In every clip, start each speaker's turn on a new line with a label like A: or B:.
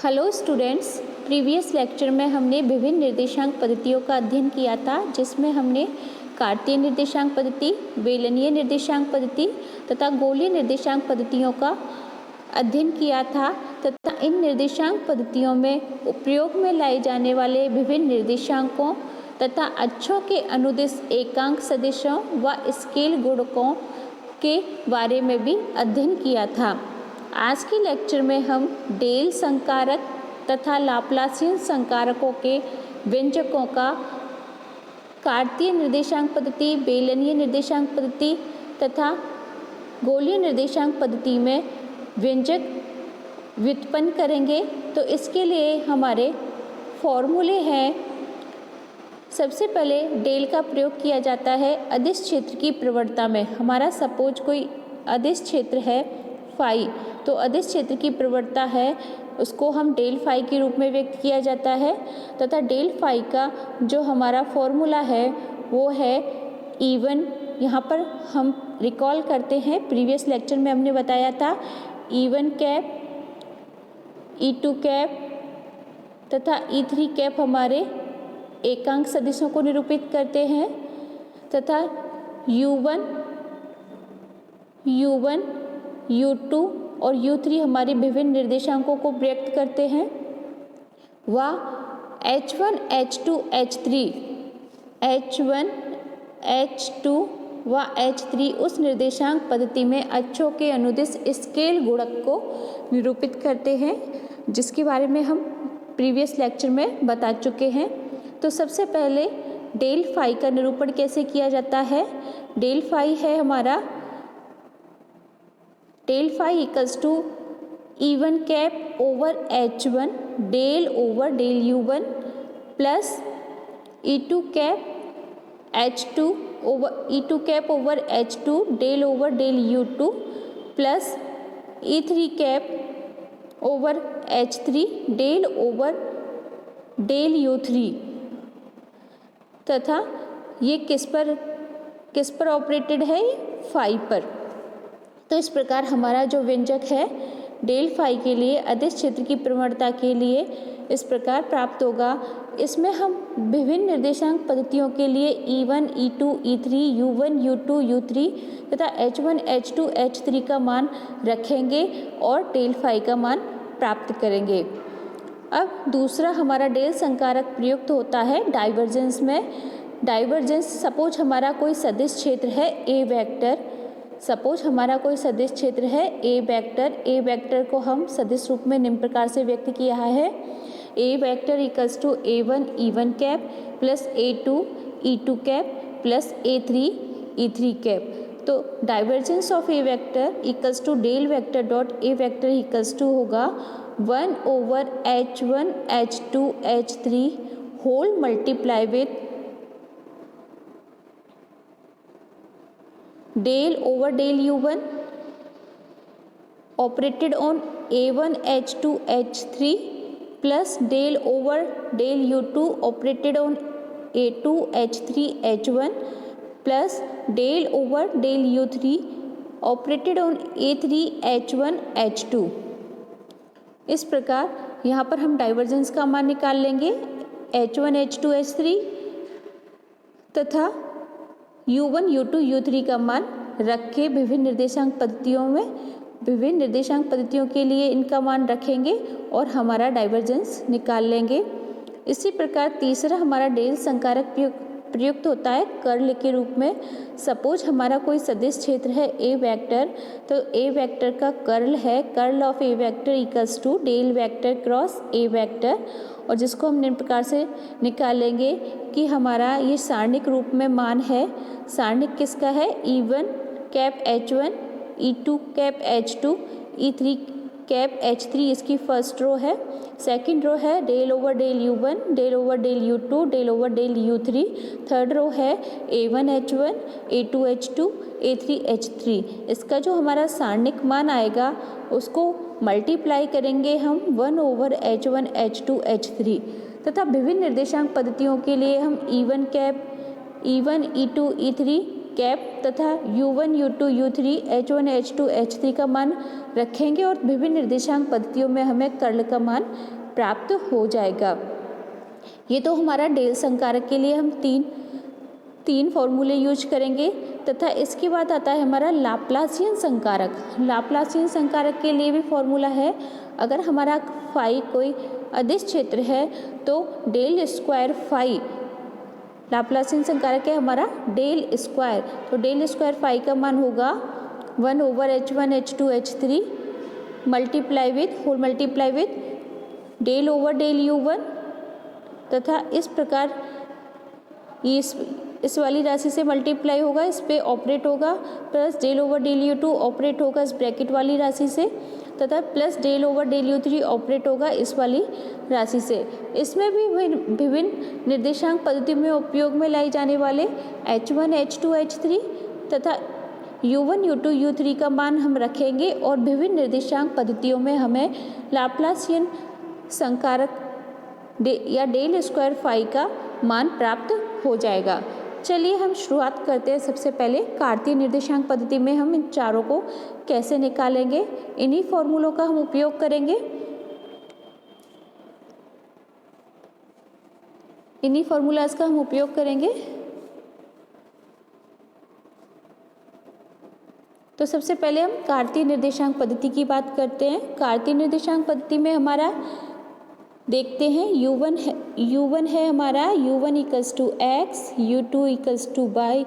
A: Hello students, previous lecture में हमने विभिन्न निर्देशांक पद्धतियों का अध्ययन किया था, जिसमें हमने कार्तीय निर्देशांक पद्धति, बेलनीय निर्देशांक पद्धति तथा गोलीय निर्देशांक पद्धतियों का अध्ययन किया था तथा इन निर्देशांक पद्धतियों में उपयोग में लाए जाने वाले विभिन्न निर्देशांकों तथा अक्षों के अनुदिश एकांक सदिशों व स्केल गुणकों के बारे में भी अध्ययन किया था। आज के लेक्चर में हम डेल संकारक तथा लाप्लासियन संकारकों के व्यंजकों का कार्तीय निर्देशांक पद्धति, बेलनीय निर्देशांक पद्धति तथा गोलीय निर्देशांक पद्धति में व्यंजक व्युत्पन्न करेंगे। तो इसके लिए हमारे फॉर्मूले हैं। सबसे पहले डेल का प्रयोग किया जाता है अदिश क्षेत्र की प्रवणता में। हमारा सपोज कोई अदिश क्षेत्र है फाई, तो अदिश क्षेत्र की प्रवणता है उसको हम डेल फाई के रूप में व्यक्त किया जाता है तथा डेल फाई का जो हमारा फॉर्मूला है वो है E1। यहाँ पर हम रिकॉल करते हैं, प्रीवियस लेक्चर में हमने बताया था E1 कैप, E2 कैप तथा E3 कैप हमारे एकांक सदिशों को निरूपित करते हैं तथा U1, U2 और U3 हमारे विभिन्न निर्देशांकों को व्यक्त करते हैं। व H1, H2, H2 व H3 उस निर्देशांक पद्धति में अक्षों के अनुदिश स्केल गुणक को निरूपित करते हैं, जिसके बारे में हम प्रीवियस लेक्चर में बता चुके हैं। तो सबसे पहले डेल फाई का निरूपण कैसे किया जाता है। डेल फाई है हमारा del phi equals to E1 cap over H1 del over del U1 plus E2 cap over H2 del over del U2 plus E3 cap over H3 del over del U3 तथा ये किस पर operated है, phi पर। तो इस प्रकार हमारा जो व्यंजक है डेल फाई के लिए अदिश क्षेत्र की प्रवणता के लिए इस प्रकार प्राप्त होगा। इसमें हम विभिन्न निर्देशांक पद्धतियों के लिए E1, E2, E3, U1, U2, U3 तथा H1, H2, H3 का मान रखेंगे और डेल फाई का मान प्राप्त करेंगे। अब दूसरा हमारा डेल संकारक प्रयुक्त होता है डाइवर्जेंस में। डाइवर्जेंस, सपोज हमारा कोई सदिश क्षेत्र है ए वेक्टर, ए वेक्टर को हम सदिश रूप में निम्न प्रकार से व्यक्त किया है। A vector equals to A1 E1 cap plus A2 E2 cap plus A3 E3 cap. तो divergence of A vector equals to del vector dot A vector equals to होगा 1 over H1 H2 H3 whole multiply with del over del U1 operated on A1 H2 H3 plus del over del U2 operated on A2 H3 H1 plus del over del U3 operated on A3 H1 H2। इस प्रकार यहाँ पर हम divergence का मान निकाल लेंगे H1 H2 H3 तथा U1 U2 U3 का मान रख के विभिन्न निर्देशांक पद्धतियों के लिए इनका मान रखेंगे और हमारा डाइवर्जेंस निकाल लेंगे। इसी प्रकार तीसरा हमारा डेल संकारक प्रयुक्त होता है कर्ल के रूप में। सपोज हमारा कोई सदिश क्षेत्र है ए वेक्टर, तो ए वेक्टर का कर्ल है curl of A vector equals to del vector cross A vector, और जिसको हम निम्न प्रकार से निकालेंगे कि हमारा ये सारणिक रूप में मान है। सारणिक किसका है, E1 cap H1 E2 cap H2 E3 cap H3 इसकी फर्स्ट रो है। सेकंड रो है del over del U1 del over del U2 del over del U3। Third row है A1 H1 A2 H2 A3 H3। इसका जो हमारा सारणिक मान आएगा उसको मल्टीप्लाई करेंगे हम 1 ओवर H1 H2 H3 तथा विभिन्न निर्देशांक पद्धतियों के लिए हम E1 cap E1 E2 E3 cap तथा U1 U2 U3 H1 H2 H3 का मान रखेंगे और विभिन्न निर्देशांक पद्धतियों में हमें कर्ल का मान प्राप्त हो जाएगा। ये तो हमारा डेल संकारक के लिए हम तीन फॉर्मूले यूज करेंगे तथा इसके बाद आता है हमारा लाप्लासियन संकारक। लाप्लासियन संकारक के लिए भी फॉर्मूला है। अगर हमारा फाई कोई अदिश क्षेत्र है तो डेल स्क्वायर फाई, लाप्लासियन संकारक है हमारा डेल स्क्वायर, तो डेल स्क्वायर फाई का मान होगा 1/H1 H2 H3 multiply with del over del U1 तथा इस प्रकार इस वाली राशि से मल्टीप्लाई होगा, इस पे ऑपरेट होगा, plus del over del U2 operate होगा इस ब्रैकेट वाली राशि से तथा plus del over del U3 operate होगा इस वाली राशि से। इसमें भी विभिन्न निर्देशांक पद्धति में उपयोग में लाई जाने वाले H1 H2 H3 तथा U1 U2 U3 का मान हम रखेंगे और विभिन्न निर्देशांक पद्धतियों में हमें लाप्लासियन संकारक या डेल स्क्वायर फाई का मान प्राप्त हो जाएगा। चलिए हम शुरुआत करते हैं। सबसे पहले कार्तीय निर्देशांक पद्धति में हम इन चारों को कैसे निकालेंगे, इन्हीं फॉर्मूलों का हम उपयोग करेंगे। इन्हीं फॉर्मूलाज का हम उपयोग करेंगे। तो सबसे पहले हम कार्तीय निर्देशांक पद्धति की बात करते हैं। कार्तीय निर्देशांक पद्धति में हमारा देखते हैं U1 है हमारा U1 equals to X, U2 equals to Y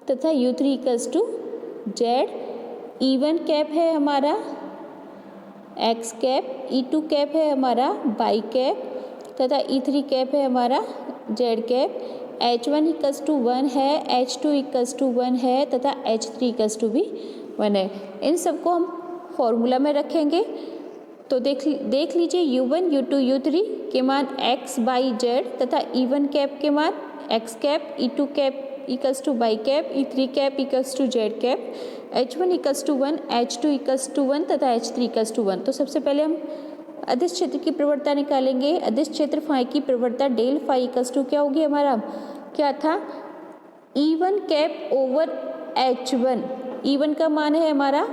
A: तथा U3 equals to Z। E1 cap है हमारा X कैप, E2 कैप है हमारा Y कैप तथा E3 कैप है हमारा Z cap. H1 equals to 1 है, H2 इक्वल्स टू 1 है तथा H3 इक्वल्स टू भी 1 है। इन सबको हम फॉर्मूला में रखेंगे। तो देख लीजिए U1 U2 U3 के मान X Y Z तथा E1 कैप के मान X cap, E2 cap equals to Y cap, E3 cap equals to Z cap, H1 equals to 1, H2 equals to 1 तथा H3 इक्वल्स टू 1। तो सबसे पहले हम अदिश क्षेत्र की प्रवणता निकालेंगे। अदिश क्षेत्र फाई की प्रवणता डेल फाई इक्वल्स टू क्या होगी हमारा, क्या था E1 cap over H1। E1 का मान है हमारा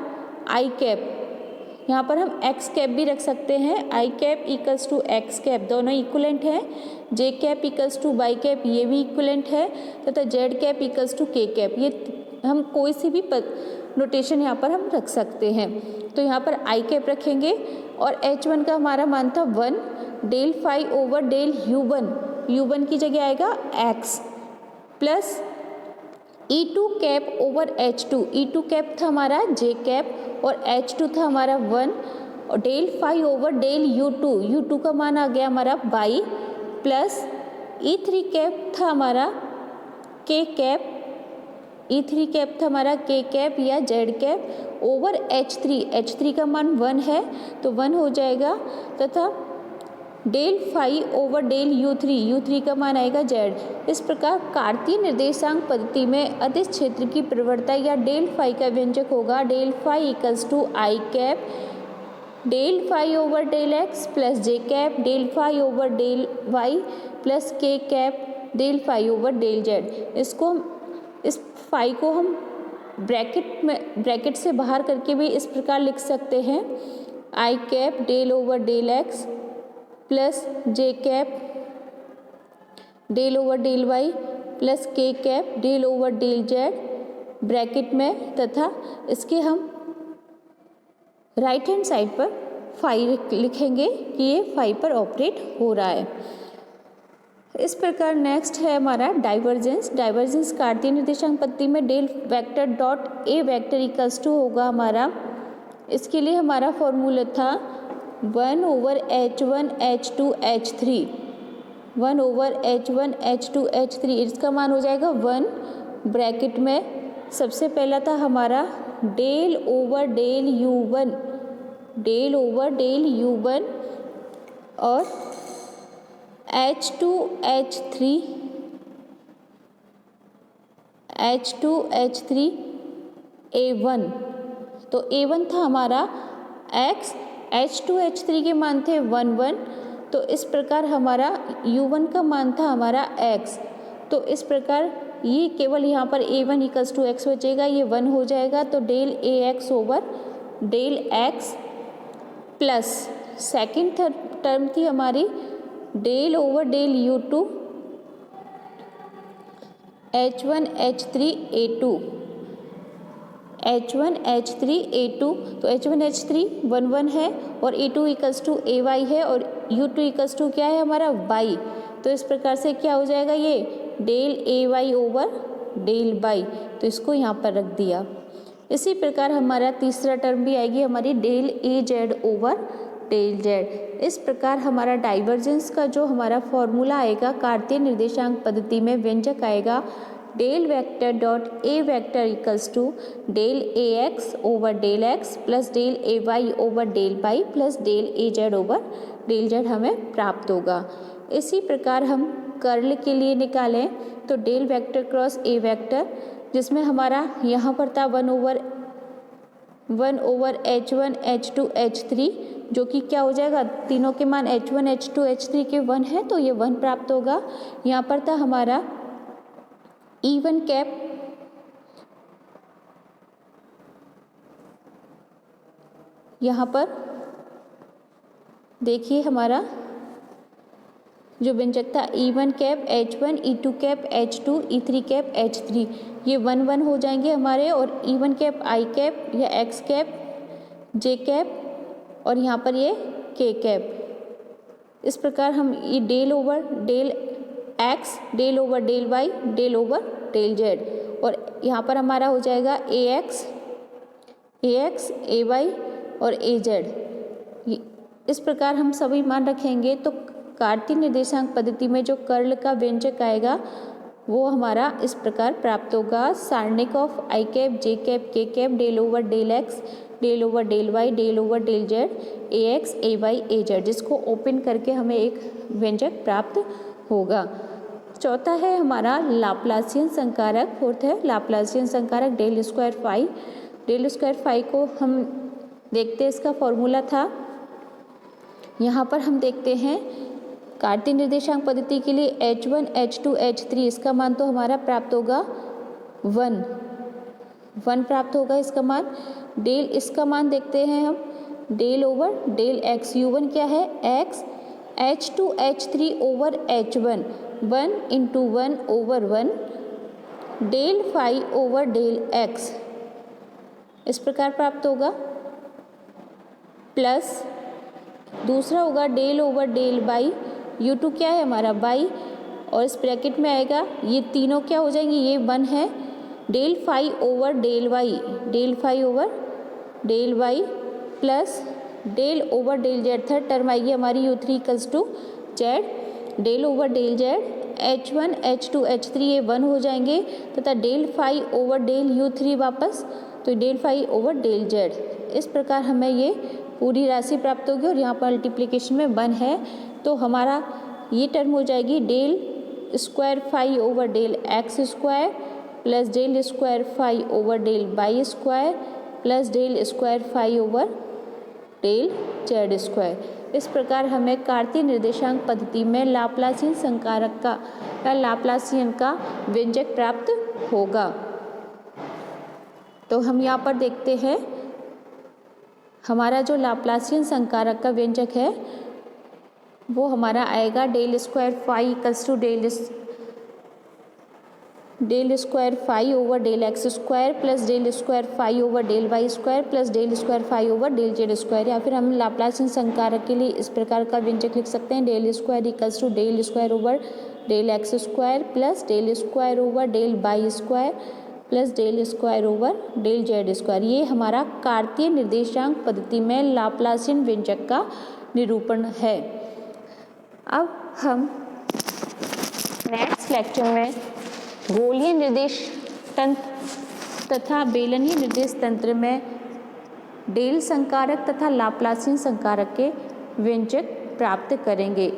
A: I कैप, यहाँ पर हम X कैप भी रख सकते हैं। I cap equals to X cap, दोनों इक्वलेंट है। J cap equals to Y cap, ये भी इक्वलेंट है तथा Z cap equals to K cap. ये हम कोई सी भी नोटेशन यहाँ पर हम रख सकते हैं। तो यहाँ पर I कैप रखेंगे और H1 का हमारा मान था 1, del phi over del U1 की जगह आएगा X plus E2 cap over H2, E2 cap था हमारा J कैप और H2 था हमारा 1 और del phi over del U2 का मान आ गया हमारा Y प्लस E3 कैप था हमारा K कैप, E3 कैप था हमारा K कैप या Z कैप ओवर H3 का मान 1 है तो 1 हो जाएगा तथा del phi over del U3 का मान आएगा Z। इस प्रकार कार्तीय निर्देशांक पद्धति में अदिश क्षेत्र की प्रवणता या डेल फाई का व्यंजक होगा del phi equals to I cap del phi over del X plus J cap del phi over del Y plus K cap del phi over del Z। इस फाई को हम ब्रैकेट से बाहर करके भी इस प्रकार लिख सकते हैं I cap del over del X plus J cap del over del Y plus K cap del over del Z bracket में तथा इसके हम राइट हैंड साइड पर फाई लिखेंगे कि ये फाई पर ऑपरेट हो रहा है। इस प्रकार नेक्स्ट है हमारा डाइवर्जेंस कार्तीय निर्देशांक पद्धति में del vector dot A vector equals to होगा हमारा, इसके लिए हमारा फॉर्मूला था 1 over H1 H2 H3 1 over H1 H2 H3, इसका मान हो जाएगा 1 ब्रैकेट में सबसे पहला था हमारा डेल ओवर डेल U1 और H2 H3 A1, तो A1 था हमारा X, H2 H3 के मान थे 1 1, तो इस प्रकार हमारा U1 का मान था हमारा X। तो इस प्रकार ये केवल यहाँ पर a1 इक्वल्स टू एक्स बचेगा, ये 1 हो जाएगा, तो del ax over del x plus second term थी हमारी del over del u2 h1 h3 a2 h1 h3 a2, तो h1 h3 1 1 है और a2 इक्वल्स टू ay है और u2 इक्वल्स टू क्या है हमारा y। तो इस प्रकार से क्या हो जाएगा ये del ay over del y, तो इसको यहाँ पर रख दिया। इसी प्रकार हमारा तीसरा टर्म भी आएगी हमारी del az over del z। इस प्रकार हमारा डाइवर्जेंस का जो हमारा फॉर्मूला आएगा कार्तीय निर्देशांक पद्धति में व्यंजक आएगा del vector dot A vector equals to del ax over del x plus del ay over del y plus del az over del z हमें प्राप्त होगा। इसी प्रकार हम कर्ल के लिए निकालें तो del vector cross A vector, जिसमें हमारा यहाँ पर था 1 ओवर h1 h2 h3, जो कि क्या हो जाएगा तीनों के मान h1 h2 h3 के 1 है, तो ये 1 प्राप्त होगा। यहाँ पर था हमारा E1 कैप यहाँ पर देखिए हमारा जो व्यंजक था E1 cap H1 E2 cap H2 E3 cap H3, ये 1 1 हो जाएंगे हमारे, और E1 कैप I कैप या X कैप J कैप और यहाँ पर ये K कैप। इस प्रकार हम ये del over del X del over del Y del over del Z, और यहाँ पर हमारा हो जाएगा AX AY और AZ। इस प्रकार हम सभी मान रखेंगे तो कार्तीय निर्देशांक पद्धति में जो कर्ल का व्यंजक आएगा वो हमारा इस प्रकार प्राप्त होगा सारणिक of I cap J cap K cap del over del X del over del Y del over del Z A X A Y A Z, जिसको ओपन करके हमें एक व्यंजक प्राप्त होगा। चौथा है हमारा लाप्लासियन संकारक, फोर्थ है लाप्लासियन संकारक del square phi. Del square phi को हम देखते हैं, इसका फॉर्मूला था, यहाँ पर हम देखते हैं कार्तीय निर्देशांक पद्धति के लिए h1 h2 h3 इसका मान तो हमारा प्राप्त होगा 1 प्राप्त होगा इसका मान। डेल इसका मान देखते हैं हम del over del x, u1 क्या है x, h2 h3 over h1 1 into 1 over 1 del phi over del x इस प्रकार प्राप्त होगा, प्लस दूसरा होगा del over del by u2 क्या है हमारा y, और इस ब्रैकेट में आएगा ये तीनों क्या हो जाएंगे, ये 1 है, del phi over del y, del phi over del y plus del over del z, third term आएगी हमारी u3 equals to z del over del z h1 h2 h3 ये 1 हो जाएंगे तथा del phi over del u3 वापस, तो del phi over del z। इस प्रकार हमें ये पूरी राशि प्राप्त होगी और यहाँ पर मल्टीप्लिकेशन में 1 है, तो हमारा ये टर्म हो जाएगी del square phi over del X square plus del square phi over del Y square plus del square phi over del Z square. इस प्रकार हमें कार्तीय निर्देशांक पद्धति में लाप्लासियन संकारक का या लाप्लासियन का व्यंजक प्राप्त होगा। तो हम यहाँ पर देखते हैं हमारा जो लाप्लासियन संकारक का व्यंजक है वो हमारा आएगा del square phi equals to del square phi over del X square plus del square phi over del Y square plus del square phi over del Z square, या फिर हम लाप्लासियन संकारक के लिए इस प्रकार का व्यंजक लिख सकते हैं del square equals to del square over del X square plus del square over del Y square plus del square over del Z square. ये हमारा कार्तीय निर्देशांक पद्धति में लाप्लासियन व्यंजक का निरूपण है। अब हम नेक्स्ट लेक्चर में गोलीय निर्देश तंत्र तथा बेलनीय निर्देश तंत्र में डेल संकारक तथा लाप्लासियन संकारक के व्यंजक प्राप्त करेंगे।